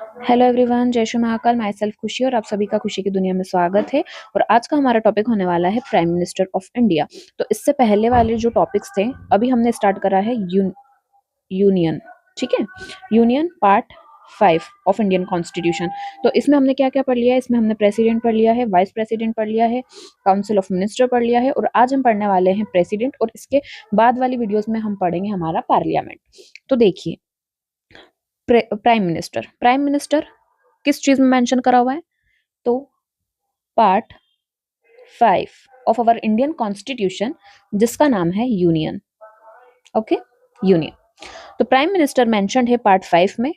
Hello everyone, जय Shri Mahakal. My self खुशी और आप सभी का खुशी की दुनिया में स्वागत है। और आज का हमारा टॉपिक होने वाला है प्राइम मिनिस्टर ऑफ इंडिया। तो इससे पहले वाले जो टॉपिक्स थे, अभी हमने स्टार्ट करा है यूनियन। ठीक है, union part 5 of Indian constitution. तो इसमें हमने क्या क्या पढ़ लिया है? इसमें हमने प्रेसिडेंट पढ़ लिया है, वाइस प्रेसिडेंट पढ़ लिया है, काउंसिल ऑफ मिनिस्टर पढ़ लिया है, और आज हम पढ़ने वाले हैं प्रेसिडेंट। और इसके बाद वाली वीडियोस में हम पढ़ेंगे हमारा पार्लियामेंट। तो देखिए, प्राइम मिनिस्टर, प्राइम मिनिस्टर किस चीज में मेंशन करा हुआ है? तो part 5 of our Indian constitution, जिसका नाम है यूनियन। Okay, union. तो प्राइम मिनिस्टर मेंशन्ड है पार्ट 5 में,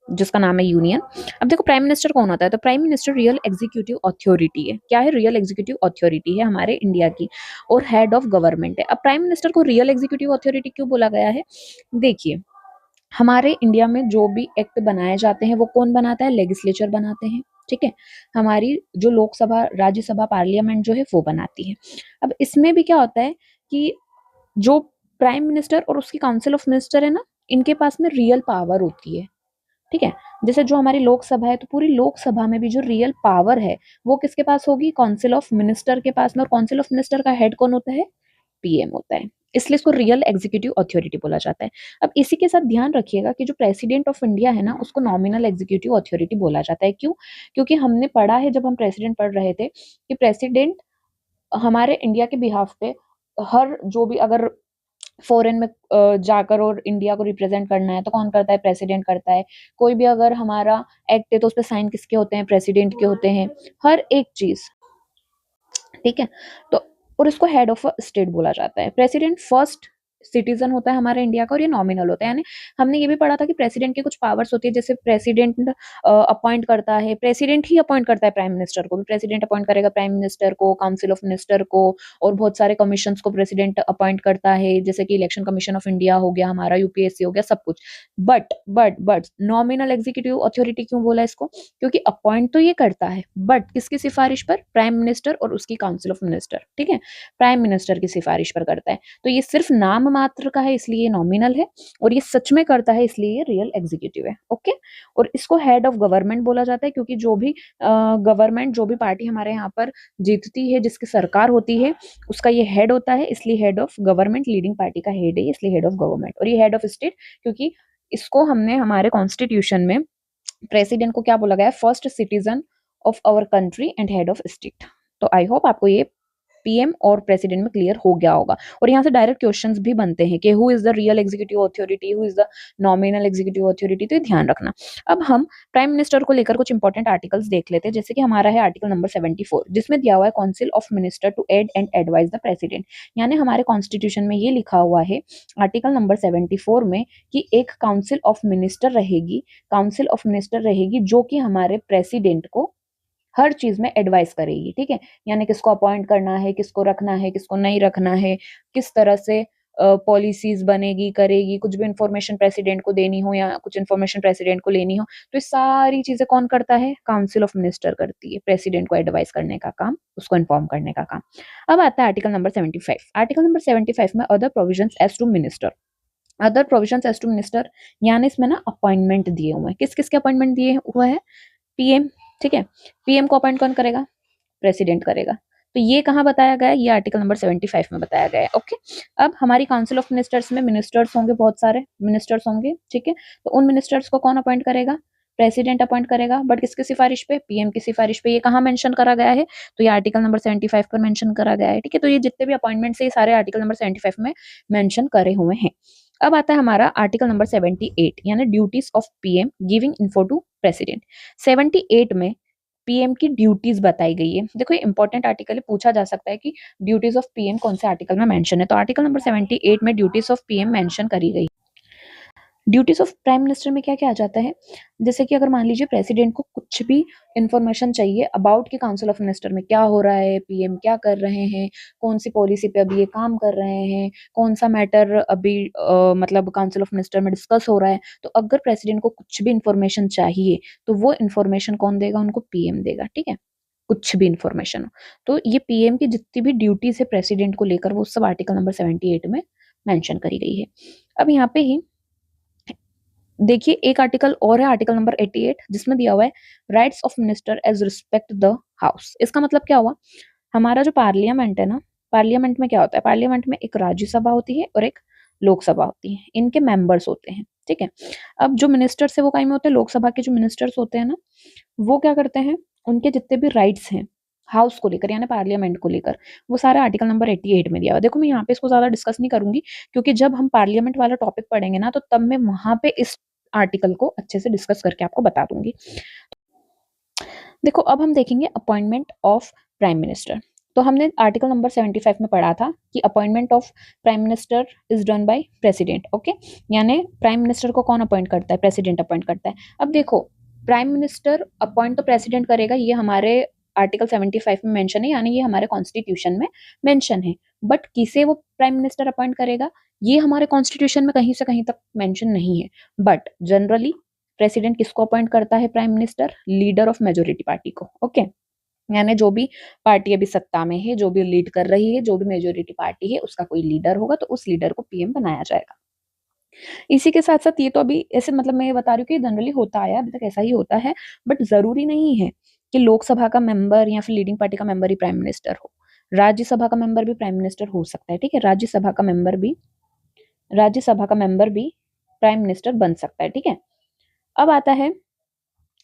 जिसका नाम है यूनियन। अब देखो, प्राइम मिनिस्टर कौन होता है? तो prime minister real executive authority है। क्या है? रियल एग्जीक्यूटिव अथॉरिटी है हमारे इंडिया की, और हेड ऑफ गवर्नमेंट है। अब प्राइम मिनिस्टर को रियल एग्जीक्यूटिव अथॉरिटी क्यों बोला गया है? देखिए, हमारे इंडिया में जो भी एक्ट बनाए जाते हैं वो कौन बनाता है? लेजिस्लेचर बनाते हैं। ठीक है, हमारी जो लोकसभा, राज्यसभा, पार्लियामेंट जो है वो बनाती है। अब इसमें भी क्या होता है कि जो प्राइम मिनिस्टर और उसकी काउंसिल ऑफ मिनिस्टर है ना, इनके पास में रियल पावर होती है। ठीक है, जैसे जो हमारी लोकसभा है, तो पूरी लोकसभा में भी जो रियल पावर है वो किसके पास होगी? काउंसिल ऑफ मिनिस्टर के पास में। और काउंसिल ऑफ मिनिस्टर का हेड कौन होता है? पीएम होता है। इसलिए इसको रियल एग्जीक्यूटिव अथॉरिटी बोला जाता है। अब इसी के साथ ध्यान रखिएगा कि जो प्रेसिडेंट ऑफ इंडिया है ना, उसको नॉमिनल एग्जीक्यूटिव अथॉरिटी बोला जाता है। क्यों? क्योंकि हमने पढ़ा है, जब हम प्रेसिडेंट पढ़ रहे थे, कि प्रेसिडेंट हमारे इंडिया के बिहाफ पे, हर जो भी अगर फॉरेन में जाकर और इंडिया को रिप्रेजेंट करना है तो कौन करता है? प्रेसिडेंट करता है। कोई भी अगर हमारा एक्ट है तो उस पर साइन किसके होते हैं? प्रेसिडेंट के होते हैं। हर एक चीज। ठीक है, तो और इसको हेड ऑफ स्टेट बोला जाता है। प्रेसिडेंट फर्स्ट सिटीजन होता है हमारे इंडिया का, और ये नॉमिनल होता है। यानी हमने ये भी पढ़ा था कि प्रेसिडेंट की कुछ पावर्स होती है, जैसे प्रेसिडेंट अपॉइंट करता है, प्रेसिडेंट ही अपॉइंट करता है प्राइम मिनिस्टर को भी। प्रेसिडेंट अपॉइंट करेगा प्राइम मिनिस्टर को, काउंसिल ऑफ मिनिस्टर को, और बहुत सारे कमीशन को प्रेसिडेंट अपॉइंट करता है, जैसे कि इलेक्शन कमीशन ऑफ इंडिया हो गया, हमारा यूपीएससी हो गया, सब कुछ। बट नॉमिनल एग्जीक्यूटिव अथॉरिटी क्यों बोला इसको? क्योंकि अपॉइंट तो ये करता है, बट किसकी सिफारिश पर? प्राइम मिनिस्टर और उसकी काउंसिल ऑफ मिनिस्टर। ठीक है, प्राइम मिनिस्टर की सिफारिश पर करता है। तो ये सिर्फ नाम मात्र का है, इसलिए नॉमिनल है, और ये सच में करता है, इसलिए ये रियल एग्जीक्यूटिव है। ओके, और इसको हेड ऑफ गवर्नमेंट बोला जाता है, क्योंकि जो भी गवर्नमेंट, जो भी पार्टी हमारे यहाँ पर जीतती है, जिसकी सरकार होती है, उसका ये हेड होता है। इसलिए head of government, leading party का हेड है, इसलिए हेड ऑफ गवर्नमेंट। और ये हेड ऑफ स्टेट, क्योंकि इसको हमने हमारे कॉन्स्टिट्यूशन में प्रेसिडेंट को क्या बोला गया है? First citizen of our country and head of state. तो आई होप आपको ये पीएम और प्रेसिडेंट में क्लियर हो गया होगा। और यहाँ से डायरेक्ट क्वेश्चंस भी बनते हैं कि who is the real executive authority, who is the nominal executive authority. तो ये ध्यान रखना। अब हम प्राइम मिनिस्टर को लेकर कुछ इंपॉर्टेंट आर्टिकल्स देख लेते हैं, जैसे कि हमारा है आर्टिकल नंबर 74, जिसमें दिया हुआ है council of minister to aid and advise the president. यानी हमारे कॉन्स्टिट्यूशन में ये लिखा हुआ है आर्टिकल नंबर 74 में कि एक काउंसिल ऑफ मिनिस्टर रहेगी, काउंसिल ऑफ मिनिस्टर रहेगी, जो कि हमारे प्रेसिडेंट को हर चीज में एडवाइस करेगी। ठीक है, यानी किसको अपॉइंट करना है, किसको रखना है, किसको नहीं रखना है, किस तरह से पॉलिसीज बनेगी, करेगी, कुछ भी इंफॉर्मेशन प्रेसिडेंट को देनी हो या कुछ इंफॉर्मेशन प्रेसिडेंट को लेनी हो, तो ये सारी चीजें कौन करता है? काउंसिल ऑफ मिनिस्टर करती है। प्रेसिडेंट को एडवाइस करने का काम, उसको इन्फॉर्म करने का काम। अब आता है आर्टिकल नंबर 75। आर्टिकल नंबर 75 में other provisions as to minister. Other provisions as to minister, यानी इसमें ना अपॉइंटमेंट दिए हुए हैं। किस किस के अपॉइंटमेंट दिए हुए हैं? पीएम। ठीक है, पीएम को अपॉइंट कौन करेगा? प्रेसिडेंट करेगा। तो ये कहाँ बताया गया है? ये आर्टिकल नंबर 75 में बताया गया है। ओके, अब हमारी काउंसिल ऑफ मिनिस्टर्स में मिनिस्टर्स होंगे, बहुत सारे मिनिस्टर्स होंगे। ठीक है, तो उन मिनिस्टर्स को कौन अपॉइंट करेगा? प्रेसिडेंट अपॉइंट करेगा, बट किसकी सिफारिश पे? पीएम की सिफारिश पे। ये कहाँ मेंशन करा गया है? तो ये आर्टिकल नंबर 75 पर मेंशन करा गया है। ठीक है, तो ये जितने भी अपॉइंटमेंट्स है, ये सारे आर्टिकल नंबर 75 में मेंशन करे हुए हैं। अब आता है हमारा आर्टिकल नंबर 78, यानी duties of PM giving info to president. 78 में पीएम की ड्यूटीज बताई गई है। देखो, ये इंपॉर्टेंट आर्टिकल है, पूछा जा सकता है कि ड्यूटीज ऑफ पीएम कौन से आर्टिकल में मेंशन है। तो आर्टिकल नंबर 78 में ड्यूटीज ऑफ पीएम मेंशन करी गई। ड्यूटीज ऑफ प्राइम मिनिस्टर में क्या क्या आ जाता है? जैसे कि अगर मान लीजिए प्रेसिडेंट को कुछ भी इंफॉर्मेशन चाहिए अबाउट कि काउंसिल ऑफ मिनिस्टर में क्या हो रहा है, पीएम क्या कर रहे हैं, कौन सी पॉलिसी पे अभी ये काम कर रहे हैं, कौन सा मैटर अभी मतलब काउंसिल ऑफ मिनिस्टर में डिस्कस हो रहा है, तो अगर प्रेसिडेंट को कुछ भी इंफॉर्मेशन चाहिए तो वो इंफॉर्मेशन कौन देगा? उनको पीएम देगा। ठीक है, कुछ भी इंफॉर्मेशन। तो ये पीएम की जितनी भी ड्यूटीज है प्रेसिडेंट को लेकर, वो सब आर्टिकल नंबर 78 में मेंशन करी गई है। अब यहाँ पे ही देखिए एक आर्टिकल और है, आर्टिकल नंबर 88, जिसमें दिया हुआ है rights of minister as respect the house. इसका मतलब क्या हुआ, हमारा जो पार्लियामेंट है ना, पार्लियामेंट में क्या होता है, पार्लियामेंट में एक राज्यसभा होती है और एक लोकसभा होती है, इनके मेंबर्स होते हैं, ठीक है। अब जो मिनिस्टर्स है वो कहीं में होते हैं, लोकसभा के जो मिनिस्टर्स होते हैं ना, वो क्या करते हैं, उनके जितने भी राइट्स हैं हाउस को लेकर यानी पार्लियामेंट को लेकर, वो सारा आर्टिकल नंबर 88 में दिया हुआ है। देखो मैं यहाँ पे इसको ज्यादा डिस्कस नहीं करूंगी, क्योंकि जब हम पार्लियामेंट वाला टॉपिक पढ़ेंगे ना, तो तब मैं वहां पे इस आर्टिकल को अच्छे से डिस्कस करके आपको बता दूंगी। देखो अब हम देखेंगे अपॉइंटमेंट ऑफ प्राइम मिनिस्टर। तो हमने आर्टिकल नंबर 75 में पढ़ा था कि appointment of prime minister is done by president, okay. यानी प्राइम मिनिस्टर को कौन अपॉइंट करता है, प्रेसिडेंट अपॉइंट करता है। अब देखो प्राइम मिनिस्टर अपॉइंट तो प्रेसिडेंट करेगा, ये हमारे आर्टिकल 75 में मेंशन है, यानी ये हमारे कॉन्स्टिट्यूशन में मेंशन है। बट किसे वो प्राइम मिनिस्टर अपॉइंट करेगा, ये हमारे कॉन्स्टिट्यूशन में कहीं से कहीं तक मेंशन नहीं है। बट जनरली प्रेसिडेंट किसको अपॉइंट करता है, prime minister leader of majority party को, ओके। यानी जो भी पार्टी अभी सत्ता में है, जो भी लीड कर रही है, जो भी मेजोरिटी पार्टी है, उसका कोई लीडर होगा, तो उस लीडर को पीएम बनाया जाएगा। इसी के साथ साथ ये तो अभी ऐसे मतलब मैं ये बता रही हूँ कि जनरली होता आया, अभी तक ऐसा ही होता है, बट जरूरी नहीं है कि लोकसभा का मेंबर या फिर लीडिंग पार्टी का मेंबर ही प्राइम मिनिस्टर हो। राज्यसभा का मेंबर भी प्राइम मिनिस्टर हो सकता है, ठीक है। राज्यसभा का मेंबर भी प्राइम मिनिस्टर बन सकता है, ठीक है। अब आता है,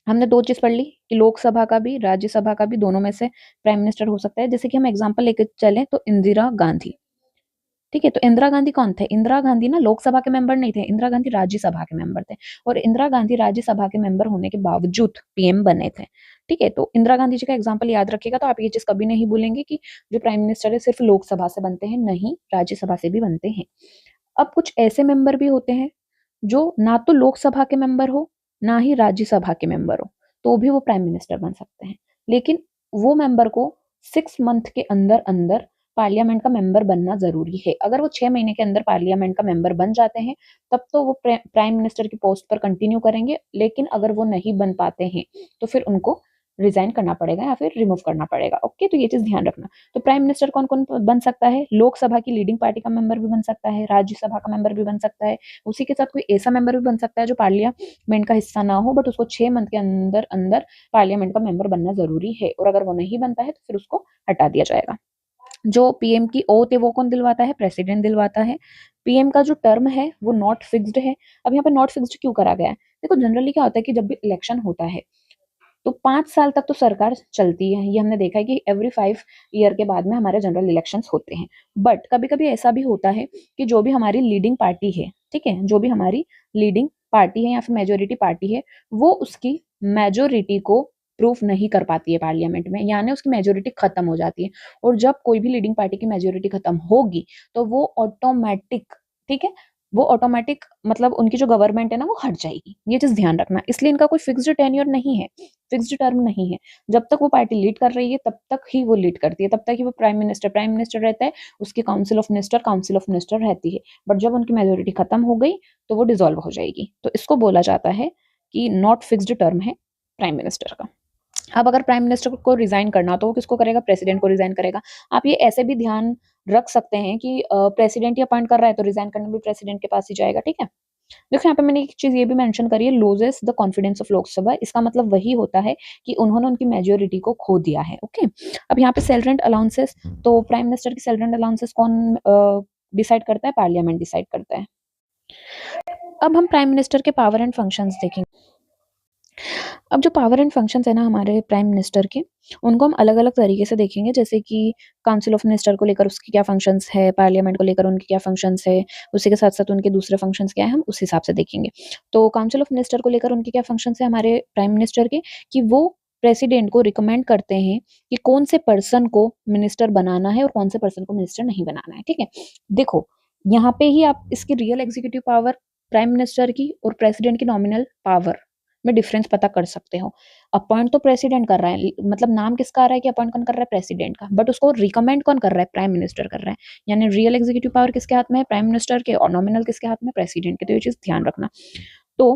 हमने दो चीज पढ़ ली कि लोकसभा का भी राज्यसभा का भी दोनों में से प्राइम मिनिस्टर हो सकता है। जैसे कि हम एग्जांपल लेके चलें तो इंदिरा गांधी, ठीक है। तो इंदिरा गांधी कौन थे, इंदिरा गांधी ना लोकसभा के मेंबर नहीं थे, इंदिरा गांधी राज्यसभा के मेंबर थे। और इंदिरा गांधी राज्यसभा के मेंबर होने के बावजूद पीएम बने थे, ठीक है। तो इंदिरा गांधी जी का एग्जाम्पल याद रखिएगा, तो आप ये चीज कभी नहीं भूलेंगे कि जो प्राइम मिनिस्टर है सिर्फ लोकसभा से बनते हैं, नहीं राज्यसभा से भी बनते हैं। अब कुछ ऐसे मेंबर भी होते हैं जो ना तो लोकसभा के मेंबर हो, ना ही राज्यसभा के मेंबर हो, तो भी वो प्राइम मिनिस्टर बन सकते हैं। लेकिन वो मेंबर को 6 मंथ के अंदर अंदर पार्लियामेंट का मेंबर बनना जरूरी है। अगर वो 6 महीने के अंदर पार्लियामेंट का मेंबर बन जाते हैं, तब तो वो प्राइम मिनिस्टर की पोस्ट पर कंटिन्यू करेंगे। लेकिन अगर वो नहीं बन पाते हैं, तो फिर उनको रिजाइन करना पड़ेगा या फिर रिमूव करना पड़ेगा, ओके। तो ये चीज ध्यान रखना। तो प्राइम मिनिस्टर कौन कौन बन सकता है, लोकसभा की लीडिंग पार्टी का मेंबर भी बन सकता है, राज्यसभा का मेंबर भी बन सकता है, उसी के साथ कोई ऐसा मेंबर भी बन सकता है जो पार्लियामेंट का हिस्सा ना हो, बट उसको 6 मंथ के अंदर अंदर पार्लियामेंट का मेंबर बनना जरूरी है। और अगर वो नहीं बनता है तो फिर उसको हटा दिया जाएगा। जो पीएम की ओथ है वो कौन दिलवाता है, प्रेसिडेंट दिलवाता है। पीएम का जो टर्म है वो नॉट फिक्स्ड है। अब यहाँ पे नॉट फिक्स्ड क्यों करा गया है, देखो जनरली क्या होता है कि जब भी इलेक्शन होता है तो 5 साल तक तो सरकार चलती है, ये हमने देखा है कि एवरी 5 ईयर के बाद में हमारे जनरल इलेक्शंस होते हैं। बट कभी कभी ऐसा भी होता है कि जो भी हमारी लीडिंग पार्टी है, ठीक है, जो भी हमारी लीडिंग पार्टी है या फिर मेजोरिटी पार्टी है, वो उसकी मेजोरिटी को प्रूफ नहीं कर पाती है पार्लियामेंट में, यानी उसकी मेजोरिटी खत्म हो जाती है। और जब कोई भी लीडिंग पार्टी की मेजोरिटी खत्म होगी, तो वो ऑटोमेटिक, ठीक है, वो ऑटोमेटिक मतलब उनकी जो गवर्नमेंट है ना वो हट जाएगी। ये चीज ध्यान रखना। इसलिए इनका कोई फिक्स्ड टेन्योर नहीं है, फिक्स्ड टर्म नहीं है। जब तक वो पार्टी लीड कर रही है तब तक ही वो लीड करती है, तब तक ही वो प्राइम मिनिस्टर रहता है, उसकी काउंसिल ऑफ मिनिस्टर रहती है। बट जब उनकी मेजोरिटी खत्म हो गई तो वो डिसॉल्व हो जाएगी। तो इसको बोला जाता है कि नॉट फिक्स्ड टर्म है प्राइम मिनिस्टर का। अब अगर प्राइम मिनिस्टर को रिजाइन करना तो वो किसको करेगा, प्रेसिडेंट को रिजाइन करेगा। आप ये ऐसे भी ध्यान रख सकते हैं कि प्रेसिडेंट ही अपॉइंट कर रहा है तो रिजाइन करने भी प्रेसिडेंट के पास ही जाएगा, ठीक है। देखो यहाँ पे मैंने एक चीज ये भी मेंशन करी है, loses the confidence of Lok Sabha. इसका मतलब वही होता है कि उन्होंने उनकी मेजोरिटी को खो दिया है, ओके। अब यहाँ पे सैलरी अलाउंसेस, तो प्राइम मिनिस्टर की सैलरी अलाउंसेस कौन डिसाइड करता है, पार्लियामेंट डिसाइड करता है। अब हम प्राइम मिनिस्टर के पावर एंड फंक्शंस देखेंगे। अब जो पावर एंड फंक्शंस है ना हमारे प्राइम मिनिस्टर के, उनको हम अलग अलग तरीके से देखेंगे। जैसे कि काउंसिल ऑफ मिनिस्टर को लेकर उसकी क्या फंक्शंस है, पार्लियामेंट को लेकर उनकी क्या फंक्शंस है, उसी के साथ साथ उनके दूसरे फंक्शंस क्या है, हम उस हिसाब से देखेंगे। तो काउंसिल ऑफ मिनिस्टर को लेकर उनकी क्या फंक्शंस है हमारे प्राइम मिनिस्टर के, कि वो प्रेसिडेंट को रिकमेंड करते हैं कि कौन से पर्सन को मिनिस्टर बनाना है और कौन से पर्सन को मिनिस्टर नहीं बनाना है, ठीक है। देखो यहाँ पे ही आप इसकी real executive power prime minister की और प्रेसिडेंट की नॉमिनल पावर में डिफरेंस पता कर सकते हो। अपॉइंट तो प्रेसिडेंट कर रहा है, मतलब नाम किसका आ रहा है कि अपॉइंट कौन कर रहा है, प्रेसिडेंट का, बट उसको रिकमेंड कौन कर रहा है, प्राइम मिनिस्टर कर रहा है। यानी रियल एग्जीक्यूटिव पावर किसके हाथ में है, प्राइम मिनिस्टर के, और नॉमिनल किसके हाथ में, प्रेसिडेंट के। तो ये चीज ध्यान रखना। तो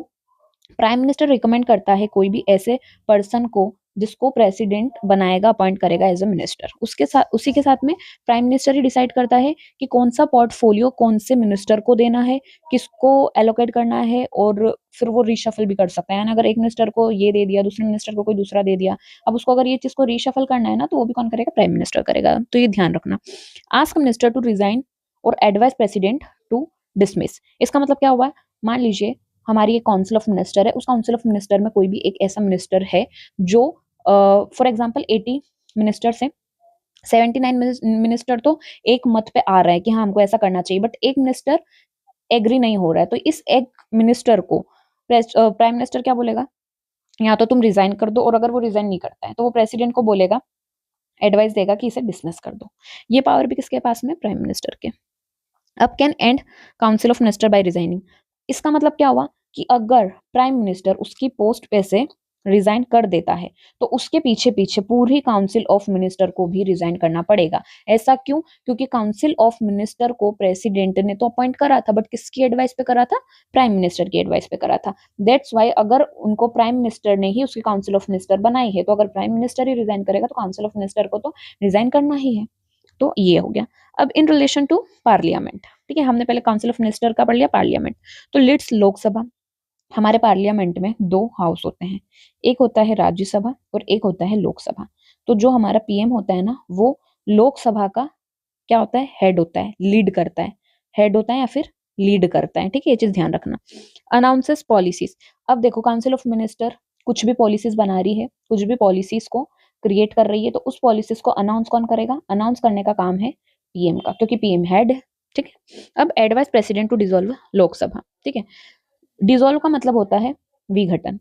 प्राइम मिनिस्टर रिकमेंड करता है कोई भी ऐसे पर्सन को जिसको प्रेसिडेंट बनाएगा, अपॉइंट करेगा एज अ मिनिस्टर। उसके साथ उसी के साथ में प्राइम मिनिस्टर ही डिसाइड करता है कि कौन सा पोर्टफोलियो कौन से मिनिस्टर को देना है, किसको एलोकेट करना है, और फिर वो रीशफल भी कर सकता है। यानी अगर एक मिनिस्टर को ये दे दिया, दूसरे मिनिस्टर को कोई दूसरा दे दिया, अब उसको अगर ये चीज को रीशफल करना है ना, तो वो भी कौन करेगा? प्राइम मिनिस्टर करेगा। तो ये ध्यान रखना। आस्क मिनिस्टर टू रिजाइन और एडवाइस प्रेसिडेंट टू डिसमिस। इसका मतलब क्या हुआ? मान लीजिए हमारी एक काउंसिल ऑफ मिनिस्टर है, उस काउंसिल ऑफ मिनिस्टर में कोई भी एक ऐसा मिनिस्टर है जो फॉर एग्जाम्पल 80 मिनिस्टर्स हैं, 79 मिनिस्टर तो एक मत पे आ रहा है कि हाँ हमको ऐसा करना चाहिए, बट एक मिनिस्टर एग्री नहीं हो रहा है, तो इस एक मिनिस्टर को प्राइम मिनिस्टर क्या बोलेगा? या तो तुम रिजाइन कर दो, और अगर वो रिजाइन नहीं करता है तो वो प्रेसिडेंट को बोलेगा, एडवाइस देगा कि इसे डिसमिस कर दो। ये पावर भी किसके पास में? प्राइम मिनिस्टर के। अब can end council of minister by resigning. इसका मतलब क्या हुआ कि अगर प्राइम मिनिस्टर उसकी पोस्ट पे से रिजाइन कर देता है, तो उसके पीछे पीछे पूरी काउंसिल ऑफ मिनिस्टर को भी रिजाइन करना पड़ेगा। ऐसा क्यों? क्योंकि काउंसिल ऑफ मिनिस्टर को प्रेसिडेंट ने तो अपॉइंट करा था, बट किसकी एडवाइस पे करा था? प्राइम मिनिस्टर की एडवाइस पे करा था। दैट्स वाई अगर उनको प्राइम मिनिस्टर ने ही उसकी काउंसिल ऑफ मिनिस्टर बनाई है, तो अगर प्राइम मिनिस्टर ही रिजाइन करेगा तो काउंसिल ऑफ मिनिस्टर को तो रिजाइन करना ही है। तो ये हो गया। अब इन रिलेशन टू पार्लियामेंट, ठीक है, हमने पहले काउंसिल ऑफ मिनिस्टर का पढ़ लिया, पार्लियामेंट। तो लेट्स लोकसभा। हमारे पार्लियामेंट में दो हाउस होते हैं, एक होता है राज्यसभा और एक होता है लोकसभा। तो जो हमारा पीएम होता है ना, वो लोकसभा का क्या होता है? हेड होता है, लीड करता है। हेड होता है या फिर लीड करता है, ठीक है, ये चीज ध्यान रखना। Announces policies. अब देखो काउंसिल ऑफ मिनिस्टर कुछ भी पॉलिसीज बना रही है, कुछ भी पॉलिसीज को क्रिएट कर रही है, तो उस पॉलिसीज को अनाउंस कौन करेगा? अनाउंस करने का काम है पीएम का, क्योंकि पीएम हेड है, ठीक है। अब advise president to dissolve Lok Sabha, ठीक है। डिसॉल्व का मतलब होता है विघटन।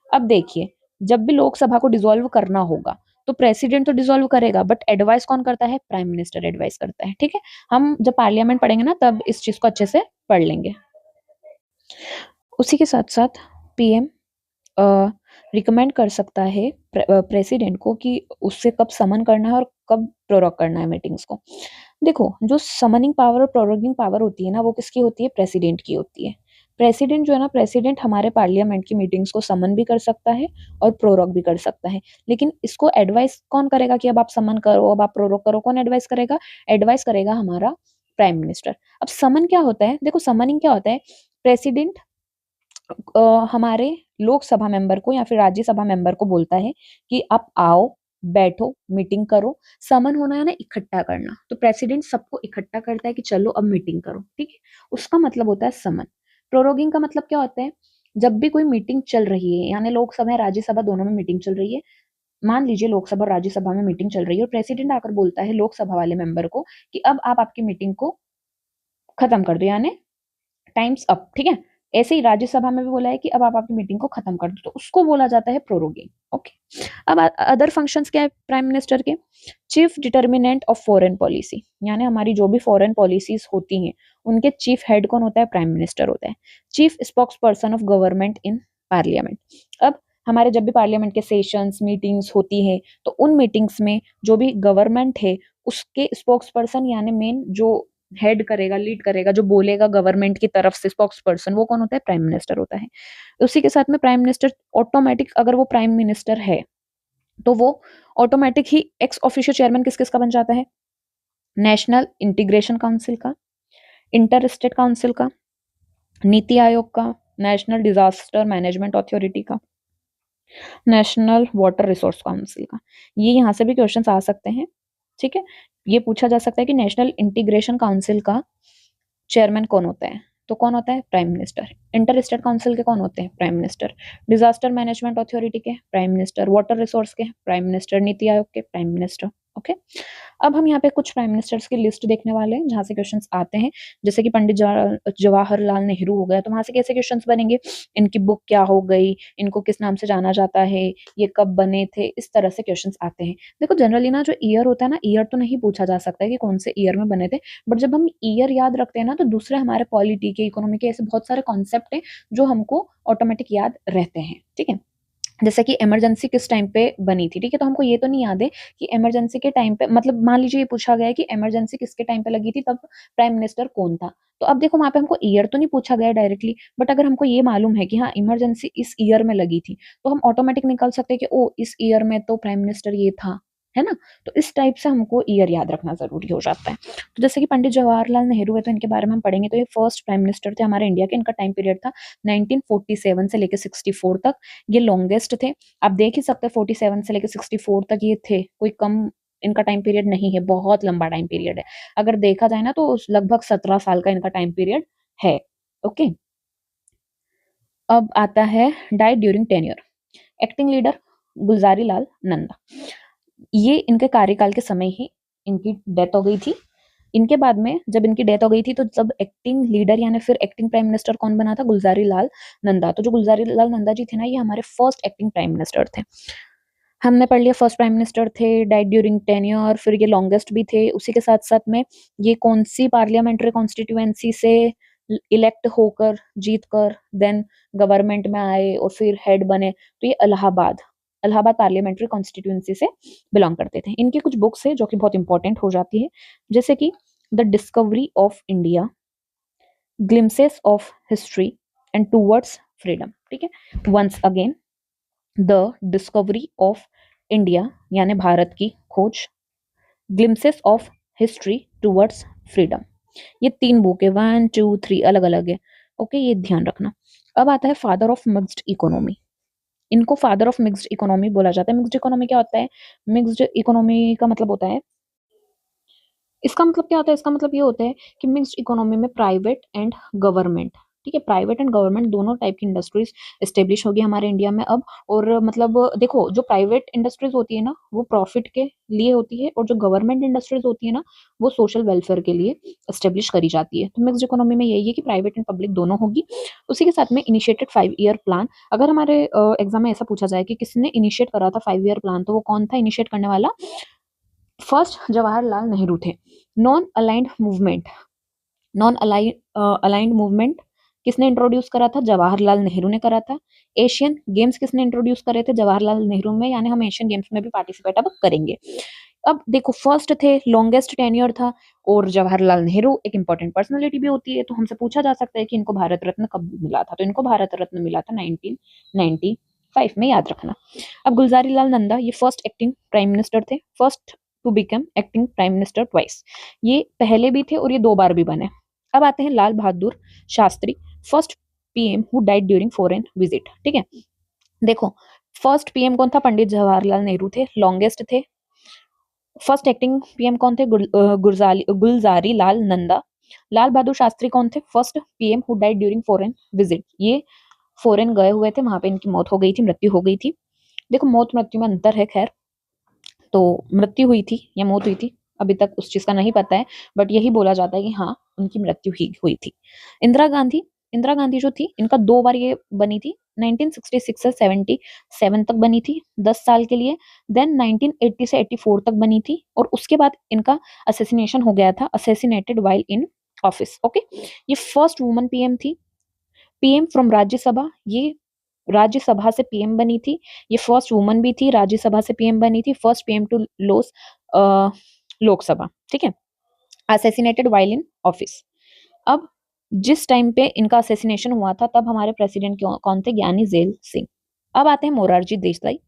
अब देखिए, जब भी लोकसभा को डिसॉल्व करना होगा तो प्रेसिडेंट तो डिसॉल्व करेगा, बट एडवाइस कौन करता है? प्राइम मिनिस्टर एडवाइस करता है, ठीक है। हम जब पार्लियामेंट पढ़ेंगे ना, तब इस चीज को अच्छे से पढ़ लेंगे। उसी के साथ साथ पीएम रिकमेंड कर सकता है प्रेसिडेंट को कि उससे कब समन करना है और कब प्रोरोग करना है मीटिंग्स को। देखो, जो समनिंग पावर और प्रोरोगिंग पावर होती है ना, वो किसकी होती है? प्रेसिडेंट की होती है। प्रेसिडेंट जो है ना, प्रेसिडेंट हमारे पार्लियामेंट की मीटिंग्स को समन भी कर सकता है और प्रोरोग भी कर सकता है, लेकिन इसको एडवाइस कौन करेगा कि अब आप समन करो, अब आप प्रोरोग करो? कौन एडवाइस करेगा? एडवाइस करेगा हमारा प्राइम मिनिस्टर। अब समन क्या होता है? देखो, समनिंग क्या होता है? प्रेसिडेंट हमारे लोकसभा मेंबर को या फिर राज्यसभा मेंबर को बोलता है कि आप आओ, बैठो, मीटिंग करो। समन होना है ना इकट्ठा करना, तो प्रेसिडेंट सबको इकट्ठा करता है कि चलो अब मीटिंग करो, ठीक है। उसका मतलब होता है समन। प्रोरोगिंग का मतलब क्या होता है? जब भी कोई मीटिंग चल रही है, यानी लोकसभा या राज्यसभा दोनों में मीटिंग चल रही है, मान लीजिए लोकसभा और राज्यसभा में मीटिंग चल रही है, और प्रेसिडेंट आकर बोलता है लोकसभा वाले मेंबर को कि अब आप आपकी मीटिंग को खत्म कर दो, यानी टाइम्स अप, ठीक है। ऐसे ही राज्यसभा में भी बोला है कि अब आप अपनी मीटिंग को खत्म कर दो, तो उसको बोला जाता है प्रोरोगिंग, ओके। अब अदर फंक्शंस क्या है प्राइम मिनिस्टर के? Chief determinant of foreign policy, यानी हमारी जो भी फॉरेन पॉलिसीज होती हैं, उनके चीफ हेड कौन होता है? प्राइम मिनिस्टर होता है। Chief spokes person of government in parliament. अब हमारे जब भी पार्लियामेंट के सेशंस मीटिंग्स होती है, तो उन मीटिंग्स में जो भी गवर्नमेंट है, उसके स्पोक्स पर्सन यानी मेन जो हेड करेगा, लीड करेगा, जो बोलेगा गवर्नमेंट की तरफ से, स्पोक्स पर्सन, वो कौन होता है? प्राइम मिनिस्टर होता है। उसी के साथ में प्राइम मिनिस्टर ऑटोमेटिक, अगर वो प्राइम मिनिस्टर है तो वो ऑटोमेटिक ही एक्स ऑफिशियो चेयरमैन किस किस का बन जाता है? नेशनल इंटीग्रेशन काउंसिल का, इंटर स्टेट काउंसिल का, नीति आयोग का, नेशनल डिजास्टर मैनेजमेंट अथॉरिटी का, नेशनल वाटर रिसोर्स काउंसिल का। ये यहाँ से भी क्वेश्चंस आ सकते हैं, ठीक है। ये पूछा जा सकता है कि नेशनल इंटीग्रेशन काउंसिल का चेयरमैन कौन होता है? तो कौन होता है? Prime minister. Inter state council के कौन होते हैं? Prime minister. Disaster management authority के प्राइम मिनिस्टर। वाटर रिसोर्स के प्राइम मिनिस्टर। नीति आयोग के प्राइम मिनिस्टर, ओके। अब हम यहाँ पे कुछ प्राइम मिनिस्टर्स की लिस्ट देखने वाले हैं जहां से क्वेश्चंस आते हैं, जैसे कि पंडित जवाहरलाल नेहरू हो गया, तो वहां से कैसे क्वेश्चंस बनेंगे? इनकी बुक क्या हो गई, इनको किस नाम से जाना जाता है, ये कब बने थे, इस तरह से क्वेश्चंस आते हैं। देखो जनरली ना, जो ईयर होता है ना, ईयर तो नहीं पूछा जा सकता है कि कौन से ईयर में बने थे, बट जब हम ईयर याद रखते हैं ना, तो दूसरे हमारे पॉलिटी के, इकोनॉमी के ऐसे बहुत सारे कॉन्सेप्ट हैं जो हमको ऑटोमेटिक याद रहते हैं, ठीक है। जैसे कि इमरजेंसी किस टाइम पे बनी थी, ठीक है? तो हमको ये तो नहीं याद है कि इमरजेंसी के टाइम पे, मतलब मान लीजिए ये पूछा गया है कि इमरजेंसी किसके टाइम पे लगी थी, तब प्राइम मिनिस्टर कौन था? तो अब देखो वहाँ पे हमको ईयर तो नहीं पूछा गया डायरेक्टली, बट अगर हमको ये मालूम है कि हाँ इमरजेंसी इस ईयर में लगी थी, तो हम ऑटोमेटिक निकाल सकते हैं कि ओ इस ईयर में तो प्राइम मिनिस्टर ये था, है ना? तो इस टाइप से हमको ईयर याद रखना ज़रूरी हो जाता है। तो जैसे कि पंडित जवाहरलाल नेहरू है, तो इनके बारे में हम पढ़ेंगे, तो ये फर्स्ट प्राइम मिनिस्टर थे हमारे इंडिया के। इनका टाइम पीरियड था 1947 से लेके 64 तक। ये लॉन्गेस्ट थे। आप देख ही सकते हैं 47 से लेके 64 तक ये थे, कोई कम इनका टाइम पीरियड नहीं है, बहुत लंबा टाइम पीरियड है। अगर देखा जाए ना तो लगभग 17 साल का इनका टाइम पीरियड है। ओके, अब आता है died during tenure. Acting leader Gulzari Lal Nanda, ये इनके कार्यकाल के समय ही इनकी डेथ हो गई थी। इनके बाद में जब इनकी डेथ हो गई थी, तो जब एक्टिंग लीडर यानी फिर एक्टिंग प्राइम मिनिस्टर कौन बना था? गुलजारी लाल नंदा। तो जो गुलजारी लाल नंदा जी थे ना, ये हमारे फर्स्ट एक्टिंग प्राइम मिनिस्टर थे। हमने पढ़ लिया फर्स्ट प्राइम मिनिस्टर थे, डाइड ड्यूरिंग टेन्योर, फिर ये लॉन्गेस्ट भी थे। उसी के साथ साथ में ये कौन सी पार्लियामेंट्री कॉन्स्टिट्यूएंसी से इलेक्ट होकर जीत कर देन गवर्नमेंट में आए और फिर हेड बने? तो ये इलाहाबाद इलाहाबाद पार्लियामेंट्री कॉन्स्टिट्यूएंसी से बिलोंग करते थे। इनकी कुछ बुक्स है जो कि बहुत इंपॉर्टेंट हो जाती है, जैसे कि the discovery of India, glimpses of history and towards freedom. ठीक है, once again the discovery of India यानी भारत की खोज, glimpses of history towards freedom. ये 3 बुक है, 1 2 3 अलग अलग है। ओके, ये ध्यान रखना। अब आता है फादर ऑफ मिक्स्ड इकोनॉमी। इनको फादर ऑफ मिक्स्ड इकोनॉमी बोला जाता है। मिक्स्ड इकोनॉमी क्या होता है? मिक्स्ड इकोनॉमी का मतलब होता है, इसका मतलब क्या होता है? इसका मतलब ये होता है कि मिक्स्ड इकोनॉमी में प्राइवेट एंड गवर्नमेंट, ठीक है, प्राइवेट एंड गवर्नमेंट दोनों टाइप की इंडस्ट्रीज एस्टेब्लिश होगी हमारे इंडिया में अब। और मतलब देखो, जो प्राइवेट इंडस्ट्रीज होती है ना, वो प्रॉफिट के लिए होती है, और जो गवर्नमेंट इंडस्ट्रीज होती है ना, वो सोशल वेलफेयर के लिए एस्टेब्लिश करी जाती है। तो मिक्स्ड इकोनॉमी में यही है कि प्राइवेट एंड पब्लिक दोनों होगी। उसी के साथ में इनिशिएटेड 5 ईयर प्लान। अगर हमारे एग्जाम में ऐसा पूछा जाए कि किसने इनिशिएट करा था 5 ईयर प्लान, तो वो कौन था इनिशिएट करने वाला? फर्स्ट जवाहरलाल नेहरू थे। Non aligned movement, non aligned movement किसने इंट्रोड्यूस करा था? जवाहरलाल नेहरू ने करा था। एशियन गेम्स किसने इंट्रोड्यूस करे थे? जवाहरलाल नेहरू में, यानी हम एशियन गेम्स में भी पार्टिसिपेट अब करेंगे। अब देखो, फर्स्ट थे, लॉन्गेस्ट टेन्योर था, और जवाहरलाल नेहरू एक इंपॉर्टेंट पर्सनालिटी भी होती है, तो हमसे पूछा जा सकता है कि इनको भारत रत्न कब मिला था? तो इनको भारत रत्न मिला था 1995 में, याद रखना। अब गुलजारी लाल नंदा, ये फर्स्ट एक्टिंग प्राइम मिनिस्टर थे, first to become acting prime minister twice. ये पहले भी थे और ये 2 बार भी बने। अब आते हैं Lal Bahadur Shastri, first PM who died during foreign visit. ठीक है, देखो, फर्स्ट पीएम कौन था? पंडित जवाहरलाल नेहरू थे, लॉन्गेस्ट थे। फर्स्ट एक्टिंग पीएम कौन थे? गुलजारी लाल नंदा। लाल बहादुर शास्त्री कौन थे? First PM who died during foreign visit. ये फॉरेन गए हुए थे, वहां पे इनकी मौत हो गई थी, मृत्यु हो गई थी। देखो, मौत मृत्यु में अंतर है, खैर। तो मृत्यु हुई थी या मौत हुई थी, अभी तक उस चीज का नहीं पता है, बट यही बोला जाता है कि हाँ उनकी मृत्यु ही हुई थी। इंदिरा गांधी, इंदिरा गांधी जो थी, इनका 2 बार ये बनी थी। 1966 से 77 तक बनी थी, 10 साल के लिए। देन 1980 से 84 तक बनी थी, और उसके बाद इनका असेसिनेशन हो गया था, assassinated while in office. Okay, ये फर्स्ट वुमन पीएम थी। पीएम फ्रॉम राज्यसभा, ये राज्यसभा से पीएम बनी थी। ये फर्स्ट वुमन भी थी, राज्यसभा से पीएम बनी थी, first PM to lose Lok Sabha. ठीक है, असैसिनेटेड वाइल इन ऑफिस। अब जिस टाइम पे इनका असैसिनेशन हुआ था, तब हमारे प्रेसिडेंट कौन थे? ज्ञानी जेल सिंह। अब आते हैं मोरारजी देसाई।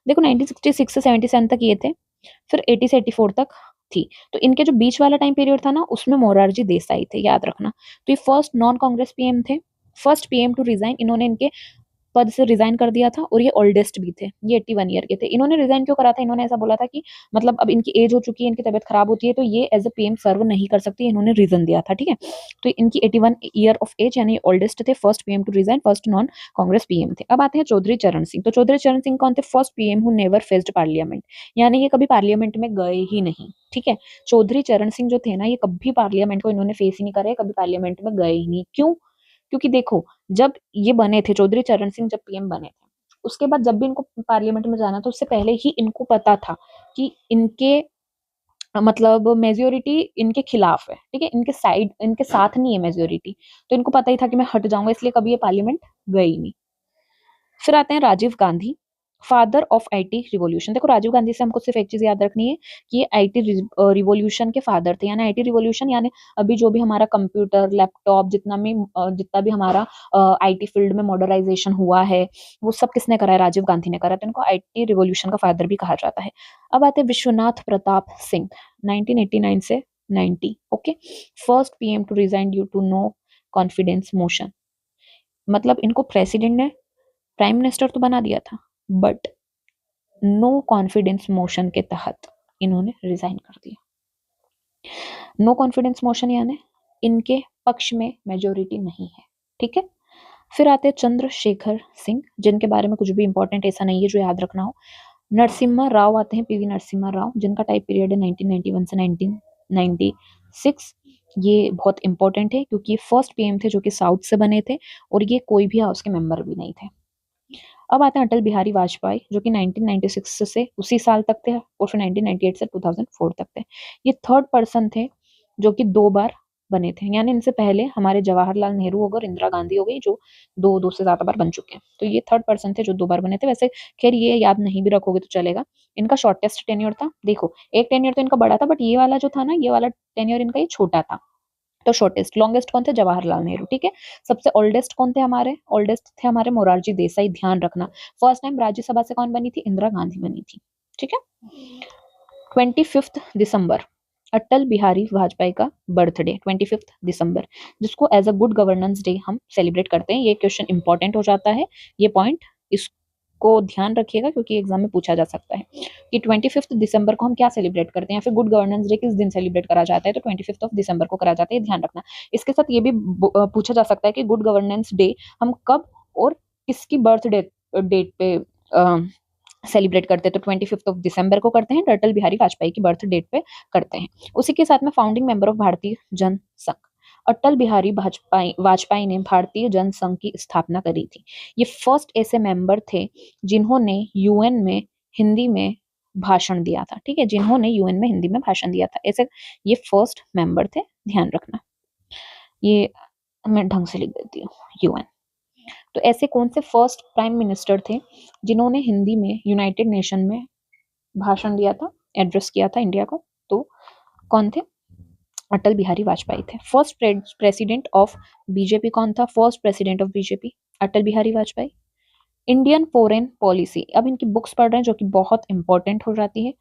देखो, 1966 से 77 तक ये थे, फिर 80 से 84 तक थी। तो इनके जो बीच वाला टाइम पीरियड था ना, उसमें मोरारजी देसाई थे, याद रखना। तो ये फर्स्ट नॉन कांग्रेस पीएम थे, फर्स्ट पीएम टू रिजाइन। इन्होंने इनके पद से रिजाइन कर दिया था, और ये ओल्डेस्ट भी थे, ये 81 ईयर के थे। इन्होंने रिजाइन क्यों करा था? इन्होंने ऐसा बोला था कि मतलब अब इनकी एज हो चुकी है, इनकी तबीयत खराब होती है, तो ये एज अ पीएम सर्व नहीं कर सकती, इन्होंने रीजन दिया था। ठीक है, तो इनकी 81 ईयर ऑफ एज, यानी ओल्डेस्ट थे, first PM to resign, first non Congress PM थे। अब आते हैं चौधरी चरण सिंह। तो चौधरी चरण सिंह कौन थे? First PM who never faced parliament, यानी ये कभी पार्लियामेंट में गए ही नहीं। ठीक है, चौधरी चरण सिंह जो थे ना, ये कभी पार्लियामेंट को इन्होंने फेस ही नहीं करे, कभी पार्लियामेंट में गए ही नहीं। क्यों? क्योंकि देखो, जब ये बने थे, चौधरी चरण सिंह जब पीएम बने थे, उसके बाद जब भी इनको पार्लियामेंट में जाना था, उससे पहले ही इनको पता था कि इनके मतलब मेजोरिटी इनके खिलाफ है। ठीक है, इनके साइड, इनके साथ नहीं है मेजोरिटी, तो इनको पता ही था कि मैं हट जाऊंगा, इसलिए कभी ये पार्लियामेंट गई नहीं। फिर आते हैं Rajiv Gandhi, father of IT revolution. देखो राजीव गांधी से हमको सिर्फ एक चीज याद रखनी है कि ये आईटी रिवॉल्यूशन के फादर थे, यानी आईटी रिवॉल्यूशन यानी अभी जो भी हमारा कंप्यूटर लैपटॉप जितना भी हमारा आईटी फील्ड में मॉडर्नाइजेशन हुआ है वो सब किसने करा है, राजीव गांधी ने करा, तो इनको आईटी रिवॉल्यूशन का फादर भी कहा जाता है। अब आते हैं विश्वनाथ प्रताप सिंह, 1989 से 90, okay, first PM to resign due to no confidence motion. मतलब इनको प्रेसिडेंट ने प्राइम मिनिस्टर तो बना दिया था बट नो कॉन्फिडेंस मोशन के तहत इन्होंने रिजाइन कर दिया। नो कॉन्फिडेंस मोशन यानी इनके पक्ष में मेजोरिटी नहीं है, ठीक है। फिर आते हैं चंद्रशेखर सिंह, जिनके बारे में कुछ भी इंपॉर्टेंट ऐसा नहीं है जो याद रखना हो। नरसिम्हा राव आते हैं, पीवी नरसिम्हा राव, जिनका टाइप पीरियड है 1991 से 1996। ये बहुत इंपॉर्टेंट है क्योंकि फर्स्ट पीएम थे जो कि साउथ से बने थे और ये कोई भी हाउस के मेंबर भी नहीं थे। अब आते हैं अटल बिहारी वाजपेयी, जो कि 1996 से उसी साल तक थे और फिर 1998 से 2004 तक थे। ये थर्ड पर्सन थे जो कि 2 बार बने थे, यानी इनसे पहले हमारे जवाहरलाल नेहरू हो गए और इंदिरा गांधी हो गई जो दो से ज्यादा बार बन चुके हैं, तो ये थर्ड पर्सन थे जो 2 बार बने थे। वैसे खैर ये याद नहीं भी रखोगे तो चलेगा। इनका शॉर्टेस्ट टेन्योर था, देखो एक टेन्योर तो इनका बड़ा था बट ये वाला जो था ना, ये वाला टेन्योर इनका ये छोटा था। तो शॉर्टेस्ट, लॉन्गेस्ट कौन थे, जवाहरलाल नेहरू, ठीक है। सबसे ओल्डेस्ट कौन थे हमारे, ओल्डेस्ट थे हमारे मोरारजी देसाई, ध्यान रखना। फर्स्ट टाइम राज्यसभा से कौन बनी थी, इंदिरा गांधी बनी थी, ठीक है। 25 दिसंबर अटल बिहारी वाजपेयी का बर्थडे, 25 दिसंबर, जिसको as a good governance day हम सेलिब्रेट करते हैं। ये क्वेश्चन इंपॉर्टेंट हो जाता है, ये पॉइंट इसको ध्यान रखिएगा क्योंकि एग्जाम में पूछा जा सकता है कि 25 दिसंबर को हम क्या सेलिब्रेट करते हैं, या फिर गुड गवर्नेंस डे किस दिन सेलिब्रेट करा जाता है, तो 25 ऑफ दिसंबर को करा जाता है, ध्यान रखना। इसके साथ ये भी पूछा जा सकता है कि गुड गवर्नेंस डे हम कब और किसकी बर्थ डेट पे सेलिब्रेट करते हैं, तो 25 ऑफ दिसंबर को करते हैं, अटल बिहारी वाजपेयी की बर्थ डेट पे करते हैं। उसी के साथ में फाउंडिंग मेंबर ऑफ भारतीय जनसंघ, अटल बिहारी वाजपेयी ने भारतीय जनसंघ की स्थापना करी थी। ये फर्स्ट ऐसे मेंबर थे जिन्होंने यूएन में हिंदी में भाषण दिया था, ठीक है, जिन्होंने यूएन में हिंदी में भाषण दिया था, ऐसे ये फर्स्ट मेंबर थे, ध्यान रखना। ये मैं ढंग से लिख देती हूँ, यूएन। तो ऐसे कौन से फर्स्ट प्राइम मिनिस्टर थे जिन्होंने हिंदी में यूनाइटेड नेशन में भाषण दिया था, एड्रेस किया था इंडिया को, तो कौन थे, अटल बिहारी वाजपेयी थे। फर्स्ट प्रेसिडेंट ऑफ बीजेपी कौन था, first president of BJP Atal Bihari Vajpayee. Indian foreign policy, अब इनकी बुक्स पढ़ रहे हैं जो कि बहुत इंपॉर्टेंट हो जाती है।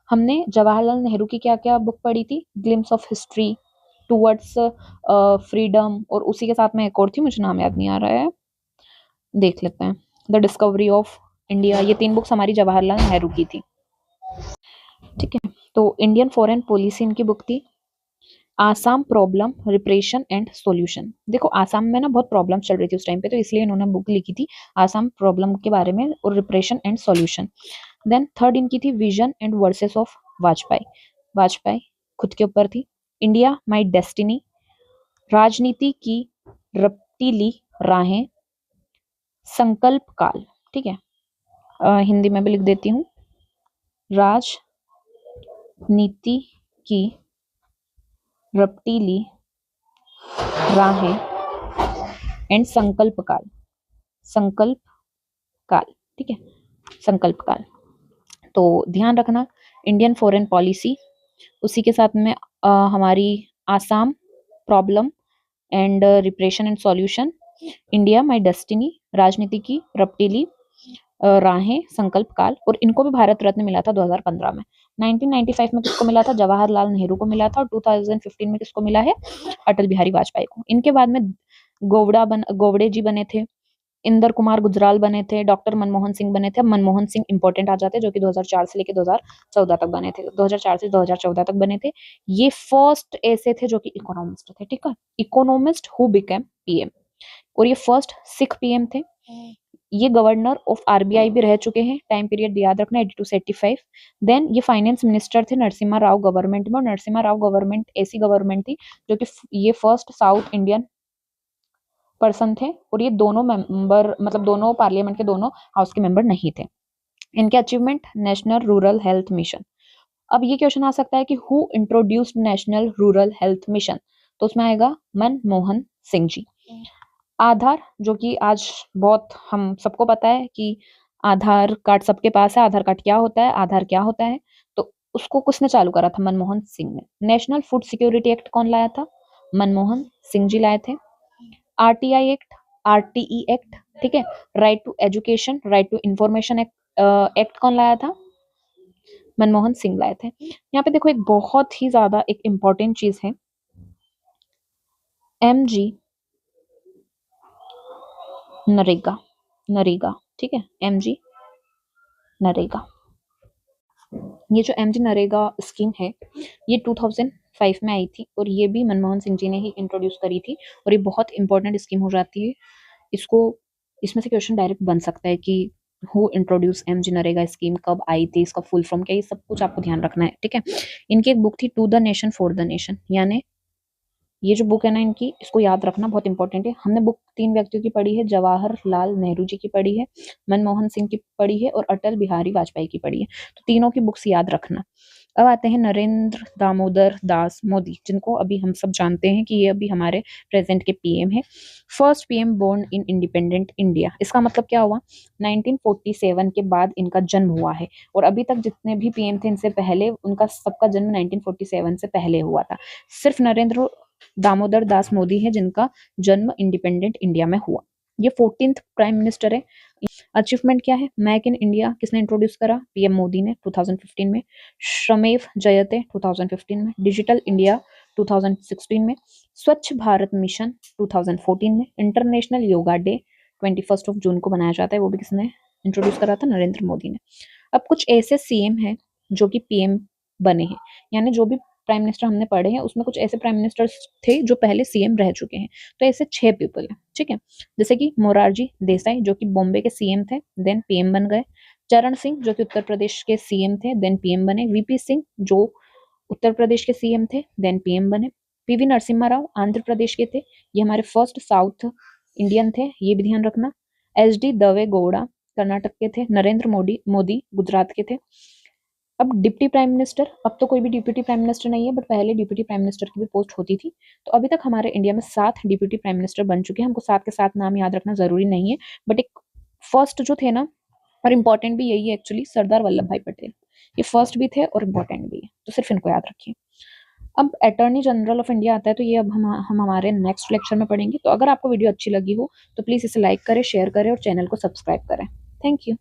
हमने जवाहरलाल नेहरू की क्या क्या बुक पढ़ी थी, glimpse of history, towards freedom, और उसी के साथ में एक और थी, मुझे नाम याद नहीं आ रहा है, देख लेते हैं, द डिस्कवरी ऑफ इंडिया। ये 3 बुक्स हमारी जवाहरलाल नेहरू की थी, ठीक है। तो इंडियन फॉरेन पॉलिसी इनकी बुक थी। Assam problem, repression and solution, देखो आसाम में ना बहुत प्रॉब्लम चल रही थी उस टाइम पे, तो इसलिए इन्होंने बुक लिखी थी आसाम प्रॉब्लम के बारे में और repression and solution. Then third इनकी थी vision and verses of Vajpayee, Vajpayee खुद के ऊपर थी। इंडिया माई डेस्टिनी, राजनीति की रपटीली राहें, संकल्प काल, ठीक है, हिंदी में भी लिख देती हूँ, राजनीति की रपटीली राहें एंड संकल्प काल, संकल्प काल, ठीक है, संकल्प काल। तो ध्यान रखना इंडियन फॉरेन पॉलिसी, उसी के साथ में हमारी Assam problem and repression and solution, India my destiny, राजनीति की रपटीली राहें, संकल्प काल, और इनको भी भारत रत्न मिला था 2015 में। 1995 में किसको मिला था, जवाहरलाल नेहरू को मिला था, और 2015 में किसको मिला है, अटल बिहारी वाजपेयी को। इनके बाद में गोवड़े जी बने थे, इंदर कुमार गुजराल बने थे, डॉक्टर मनमोहन सिंह बने थे। अब मनमोहन सिंह इंपॉर्टेंट आ जाते हैं जो कि 2004 से लेकर 2014 तक बने थे, 2004 से 2014 तक बने थे। ये फर्स्ट ऐसे थे जो कि इकोनॉमिस्ट थे, ठीक है, इकोनॉमिस्ट हु बिकेम पीएम, और ये फर्स्ट सिख पीएम थे। ये गवर्नर ऑफ आरबीआई भी रह चुके हैं, टाइम पीरियड याद रखना 82 से 85। देन ये फाइनेंस मिनिस्टर थे नरसिम्हा राव गवर्नमेंट में, और नरसिम्हा राव गवर्नमेंट ऐसी गवर्नमेंट थी जो कि ये फर्स्ट साउथ इंडियन पर्सन थे, और ये दोनों मेंबर, मतलब दोनों पार्लियामेंट के दोनों हाउस के मेंबर नहीं थे। इनके achievement, national rural health mission. अब ये क्वेश्चन आ सकता है कि who introduced national rural health mission, तो उसमें आएगा मनमोहन सिंह जी। आधार, जो कि आज बहुत हम सबको पता है कि आधार कार्ड सबके पास है। आधार कार्ड क्या होता है, आधार क्या होता है, तो उसको किसने चालू करा था? मनमोहन सिंह ने। नेशनल फूड सिक्योरिटी एक्ट कौन लाया था? मनमोहन सिंह जी लाए थे। आरटीआई एक्ट, आरटीई एक्ट, ठीक है, right to education, right to information act, act कौन लाया था? मनमोहन सिंह लाए थे। यहाँ पे देखो एक बहुत ही ज्यादा एक इम्पोर्टेंट चीज है, एमजी नरेगा, नरेगा, ठीक है, एमजी नरेगा। ये जो एमजी नरेगा स्कीम है, ये 2005 में आई थी और ये भी मनमोहन सिंह जी ने ही इंट्रोड्यूस करी थी और ये बहुत इंपॉर्टेंट स्कीम हो जाती है। इसको, इसमें से क्वेश्चन डायरेक्ट बन सकता है कि who introduce MG NREGA scheme, कब आई थी, इसका फुल फॉर्म क्या है, ये सब कुछ आपको ध्यान रखना है, ठीक है। इनकी एक बुक थी to the nation for the nation, यानी ये जो बुक है ना इनकी, इसको याद रखना बहुत इंपॉर्टेंट है। हमने बुक तीन व्यक्तियों की पढ़ी है, जवाहरलाल नेहरू जी की पढ़ी है, मनमोहन सिंह की पढ़ी है और अटल बिहारी वाजपेयी की पढ़ी है। तो तीनों की बुक्स याद रखना। अब आते हैं नरेंद्र दामोदर दास मोदी, जिनको अभी हम सब जानते हैं कि ये अभी हमारे प्रेजेंट के पीएम है। First PM born in independent India, इसका मतलब क्या हुआ? 1947 के बाद इनका जन्म हुआ है और अभी तक जितने भी पीएम थे इनसे पहले, उनका सबका जन्म 1947 से पहले हुआ था। सिर्फ नरेंद्र दामोदर दास मोदी है जिनका जन्म इंडिपेंडेंट इंडिया में हुआ। ये 14th प्राइम मिनिस्टर है। अचीवमेंट क्या है? मेक इन इंडिया किसने इंट्रोड्यूस करा? पीएम मोदी ने 2015 में। श्रमेव जयते 2015 में। डिजिटल इंडिया 2016 में। स्वच्छ भारत मिशन 2014 में। इंटरनेशनल योगा डे 21 जून को मनाया जाता है, वो भी किसने इंट्रोड्यूस करा था? नरेंद्र मोदी ने। अब कुछ ऐसे सीएम हैं जो कि पीएम बने हैं, यानी जो भी प्राइम मिनिस्टर हमने पढ़े हैं उसमें कुछ ऐसे प्राइम मिनिस्टर्स थे जो पहले सीएम रह चुके हैं। तो ऐसे 6 पीपल हैं, ठीक है। जैसे कि मोरारजी देसाई जो कि बॉम्बे के सीएम थे, देन पीएम बन गए। चरण सिंह जो कि उत्तर प्रदेश के सीएम थे, देन पीएम बने। वीपी सिंह जो उत्तर प्रदेश के सीएम थे, देन पीएम बने। पीवी नरसिम्हा राव आंध्र प्रदेश के थे, ये हमारे फर्स्ट साउथ इंडियन थे, ये भी ध्यान रखना। एच डी दवे गौड़ा कर्नाटक के थे। नरेंद्र मोदी मोदी गुजरात के थे। अब डिप्टी प्राइम मिनिस्टर, अब तो कोई भी डिप्टी प्राइम मिनिस्टर नहीं है, बट पहले डिप्टी प्राइम मिनिस्टर की भी पोस्ट होती थी। तो अभी तक हमारे इंडिया में 7 डिप्टी प्राइम मिनिस्टर बन चुके हैं। हमको 7 के 7 नाम याद रखना जरूरी नहीं है, बट एक फर्स्ट जो थे ना, और इम्पोर्टेंट भी यही है एक्चुअली, सरदार वल्लभ भाई पटेल, ये फर्स्ट भी थे और इम्पोर्टेंट भी है, तो सिर्फ इनको याद रखिए। अब अटॉर्नी जनरल ऑफ इंडिया आता है, तो ये अब हम हमारे नेक्स्ट लेक्चर में पढ़ेंगे। तो अगर आपको वीडियो अच्छी लगी हो तो प्लीज़ इसे लाइक करें, शेयर करें और चैनल को सब्सक्राइब करें। Thank you.